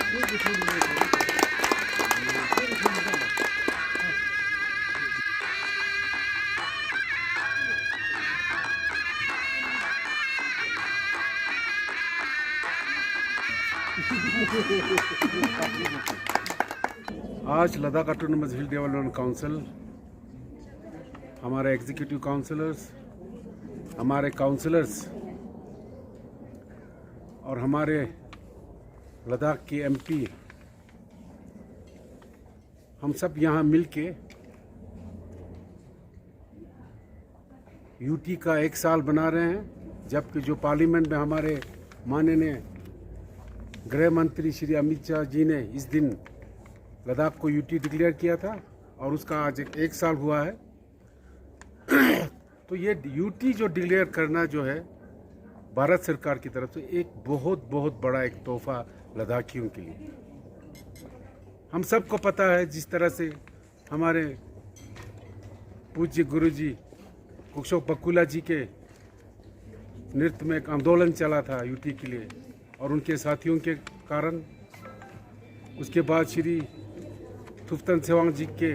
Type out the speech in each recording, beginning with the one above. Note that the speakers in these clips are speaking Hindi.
आज लद्दाख ऑटोनोमस हिल डेवलपमेंट काउंसिल, हमारे एग्जीक्यूटिव काउंसिलर्स, हमारे काउंसिलर्स और हमारे लद्दाख के एमपी, हम सब यहाँ मिलके यूटी का 1 साल बना रहे हैं। जबकि जो पार्लियामेंट में हमारे माननीय गृह मंत्री श्री अमित शाह जी ने इस दिन लद्दाख को यूटी डिक्लेयर किया था और उसका आज 1 साल हुआ है। तो ये यूटी जो डिक्लेयर करना जो है भारत सरकार की तरफ से एक बहुत बहुत बड़ा एक तोहफा लद्दाखियों के लिए। हम सबको पता है जिस तरह से हमारे पूज्य गुरुजी कुशोक बकुला जी के नेतृत्व में एक आंदोलन चला था यूटी के लिए और उनके साथियों के कारण, उसके बाद श्री थुफ्तन सेवांग जी के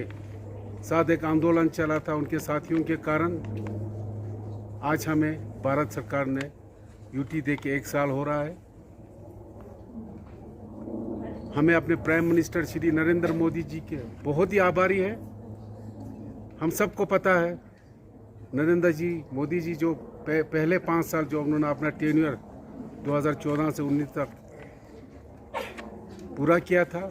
साथ एक आंदोलन चला था उनके साथियों के कारण आज हमें भारत सरकार ने यूटी दे के 1 साल हो रहा है। हमें अपने प्राइम मिनिस्टर श्री नरेंद्र मोदी जी के बहुत ही आभारी है। हम सबको पता है नरेंद्र जी मोदी जी जो पहले 5 साल जो उन्होंने अपना टेन्योर 2014 से 19 तक पूरा किया था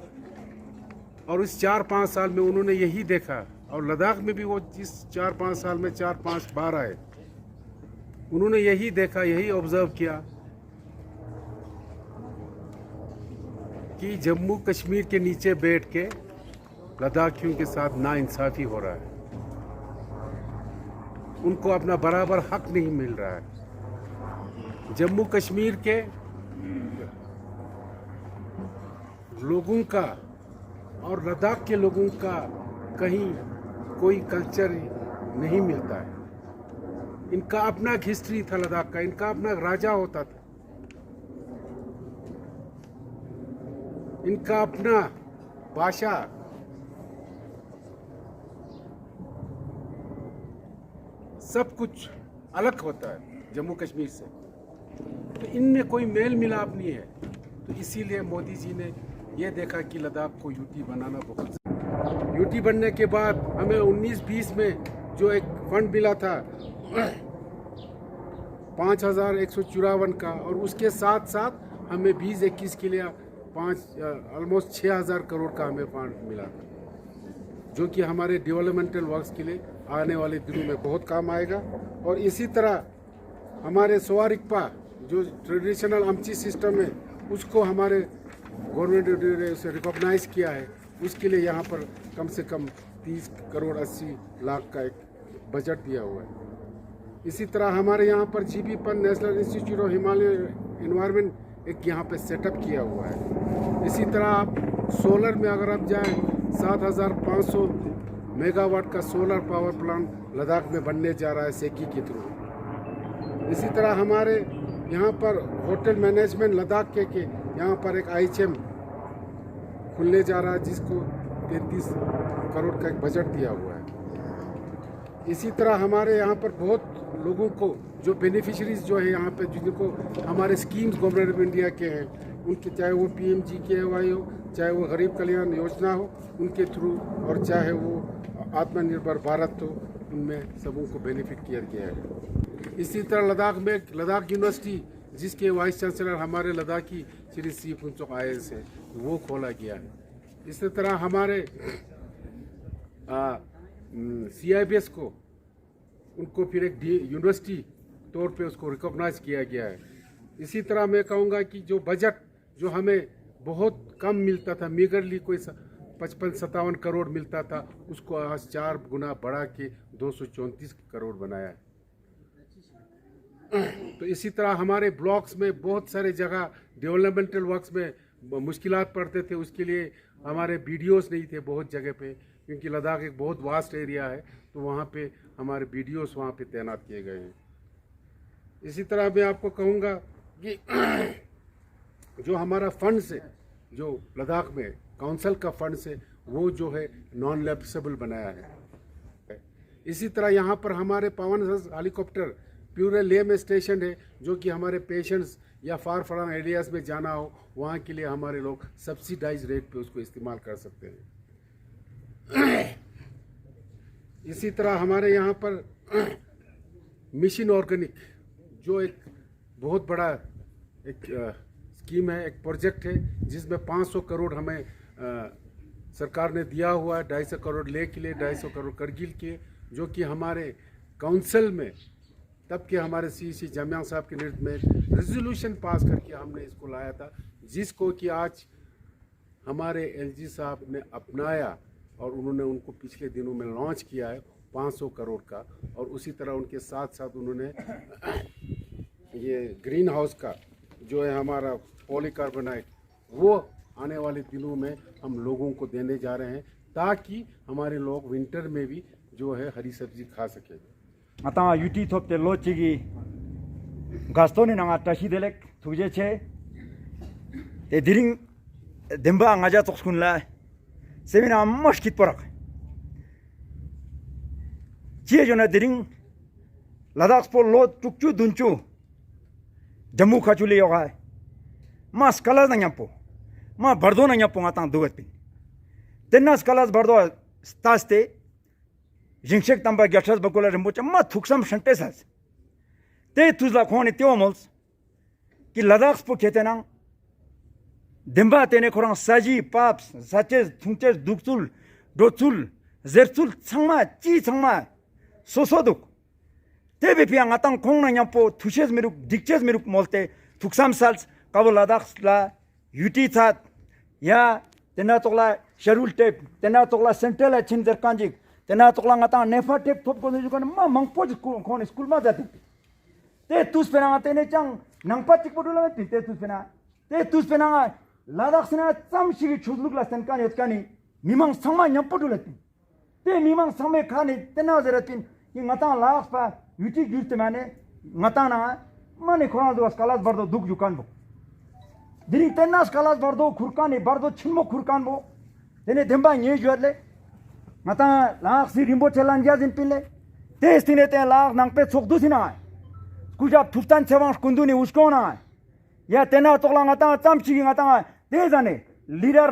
और इस 4-5 साल में उन्होंने यही देखा, और लद्दाख में भी वो जिस 4-5 साल में 4-5 बार आए, उन्होंने यही देखा, यही ऑब्जर्व किया कि जम्मू कश्मीर के नीचे बैठ के लद्दाखियों के साथ नाइंसाफी हो रहा है, उनको अपना बराबर हक नहीं मिल रहा है। जम्मू कश्मीर के लोगों का और लद्दाख के लोगों का कहीं कोई कल्चर नहीं मिलता है। इनका अपना हिस्ट्री था लद्दाख का, इनका अपना राजा होता था, इनका अपना भाषा, सब कुछ अलग होता है जम्मू कश्मीर से। तो इनमें कोई मेल मिलाप नहीं है। तो इसीलिए मोदी जी ने ये देखा कि लद्दाख को यूटी बनाना बहुत। यूटी बनने के बाद हमें 19-20 में जो एक फंड मिला था 5,154 का, और उसके साथ साथ हमें 20-21 के लिए ऑलमोस्ट 6,000 करोड़ का हमें फंड मिला था, जो कि हमारे डेवलपमेंटल वर्क्स के लिए आने वाले दिनों में बहुत काम आएगा। और इसी तरह हमारे सोवारिकपा जो ट्रेडिशनल अमची सिस्टम है, उसको हमारे गवर्नमेंट ने उसे रिकॉग्नाइज किया है। उसके लिए यहाँ पर कम से कम 30 करोड़ 80 लाख का एक बजट दिया हुआ है। इसी तरह हमारे यहाँ पर GB Pant national institute of Himalaya environment एक यहाँ पे सेटअप किया हुआ है। इसी तरह आप सोलर में अगर आप जाएँ 7,500 मेगावाट का सोलर पावर प्लांट लद्दाख में बनने जा रहा है सेकी के थ्रू। इसी तरह हमारे यहाँ पर होटल मैनेजमेंट लद्दाख के यहाँ पर एक IHM खुलने जा रहा है, जिसको 33 करोड़ का एक बजट दिया हुआ है। इसी तरह हमारे यहाँ पर बहुत लोगों को जो बेनिफिशरीज जो है यहाँ पे, जिनको हमारे स्कीम्स गवर्नमेंट ऑफ इंडिया के हैं, उनके चाहे वो PMGKY हो, चाहे वो गरीब कल्याण योजना हो उनके थ्रू, और चाहे वो आत्मनिर्भर भारत हो, उनमें सबों को बेनिफिट किया गया है। इसी तरह लद्दाख में लद्दाख यूनिवर्सिटी, जिसके वाइस चांसलर हमारे लद्दाखी श्री सी फुनचोक IAS है, वो खोला गया है। इसी तरह हमारे CIBS को, उनको फिर एक यूनिवर्सिटी तौर पे उसको रिकॉग्नाइज किया गया है। इसी तरह मैं कहूँगा कि जो बजट जो हमें बहुत कम मिलता था, मीगरली कोई 55-57 करोड़ मिलता था, उसको आज 4 गुना बढ़ा के 234 करोड़ बनाया है। तो इसी तरह हमारे ब्लॉक्स में बहुत सारे जगह डेवलपमेंटल वर्क्स में मुश्किलात पड़ते थे, उसके लिए हमारे BDOs नहीं थे बहुत जगह पे, क्योंकि लद्दाख एक बहुत वास्ट एरिया है, तो वहाँ पे हमारे BDOs वहाँ पे तैनात किए गए हैं। इसी तरह मैं आपको कहूँगा कि जो हमारा फंड्स है, जो लद्दाख में काउंसिल का फंड से वो जो है नॉन लैप्सेबल बनाया है। इसी तरह यहाँ पर हमारे पवन हेलीकॉप्टर प्यूरे लेह में स्टेशन है, जो कि हमारे पेशेंट्स या फार फ्लंग एरियाज में जाना हो वहाँ के लिए हमारे लोग सब्सिडाइज रेट पे उसको इस्तेमाल कर सकते हैं। इसी तरह हमारे यहाँ पर मिशन ऑर्गेनिक जो एक बहुत बड़ा एक स्कीम है, एक प्रोजेक्ट है, जिसमें 500 करोड़ हमें सरकार ने दिया हुआ है, 250 करोड़ लेह के लिए, 250 करोड़ करगिल के, जो कि हमारे काउंसिल में तब के हमारे सी जामिया साहब के नेतृत्व में रेजोल्यूशन पास करके हमने इसको लाया था, जिसको कि आज हमारे एलजी साहब ने अपनाया और उन्होंने उनको पिछले दिनों में लॉन्च किया है 500 करोड़ का। और उसी तरह उनके साथ साथ उन्होंने ये ग्रीन हाउस का जो है हमारा पॉलीकार्बोनेट वो आने वाले दिनों में हम लोगों को देने जा रहे हैं, ताकि हमारे लोग विंटर में भी जो है हरी सब्जी खा सकें। आता यूटी थोपते लोचिगी गास्तोनी नंगा टाशी देलेक थुजे छे ते दिरिंग देंबा ngaja तोक्सकुनला सेमिना मस्कित परक चे जोना दिरिंग लद्दाख पो लो टुकचु दुंचु जम्मू खाचुले योगा मा स्कला नयापो मा बर्दो नयापो आता दुगत पिन तेना स्कलास बर्दो स्तास्ते जिंगशेक तंबा गॅशस बकोला रंबोचा मा थुकसम शंटेसास ते तुझला खोने त्यो मोल्स कि लद्दाख पो खेतेना दिंबा तेने खोरंग साजी पाप्स साचेस थुंचेस दुक्सुल डोचुल जेरचुल छंगमा ची छंगमा सोसोदुक ते बेपिया ngaतंग खोंग नयापो थुशेस मेरुक दिक्चेस मेरुक मोलते थुकसम साल्स काबो लद्दाख ला यूटी थात या तेना तोला शेड्यूल टेप तेना तोला सेंट्रल छिन जरकांजिक तेना तोला ngata नेफा टेप थोप को जुकन मा मंगपो खोन स्कूल मा जाते ते तुस पेना तेने चंग नंगपा चिकपोडुला ते तुस पेना लद्दाख सेना चमशी छुदलुक लास्तन कानी उत्कानी मिमंग संगमा न्यपोडुलती ते मिमंग संमे खानी तेना जरतिन कि ngata लाख पा यूटी गिरते माने ngata ना माने खोना दो स्कालास बर्दो दुख जुकान बो दिरी तेना स्कालास बर्दो खुरकानी बर्दो छिनमो खुरकान बो तेने देंबा ये जुरले ngata लाख सी रिम्बो चलांजिया जिन पिले ते स्तिने ते लाख नंग पे छोक दुसिना कुजा थुफ्तान सेवांग कुंदुनी उसको ना या तेना तोला ngata चमची ngata ते जाने लीडर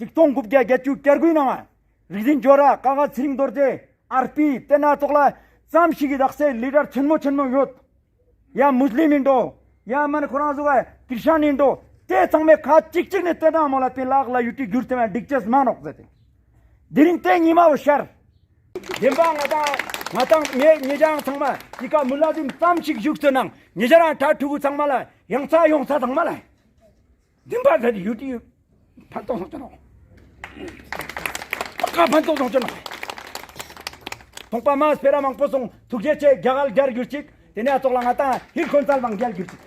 टिकटोंग गुप गया गेचू केरगुई ना रिजिन जोरा कागज सिंग दोरजे आरपी तेना तोला चमची दखसे लीडर छिनमो योत या मुस्लिम इंडो या मन खोना जुगा क्रिश्चियन इंडो ते संगे खा चिक ने तेना मोला ते लाख ला यूटी गिरते में डिक्चेस मानोक जाते दिरिंग ते Nima वशर देंबा ngata me nyejang thangma tika mulazim tamchik juktenang nyejara tathugu thangmala yongsa thangmala dimba thadi yuti phanto songchano ka phanto songchano tongpa mas pera mang posong thugjeche gagal gar gurchik tene atogla ngata hil kontal bang gal gurchik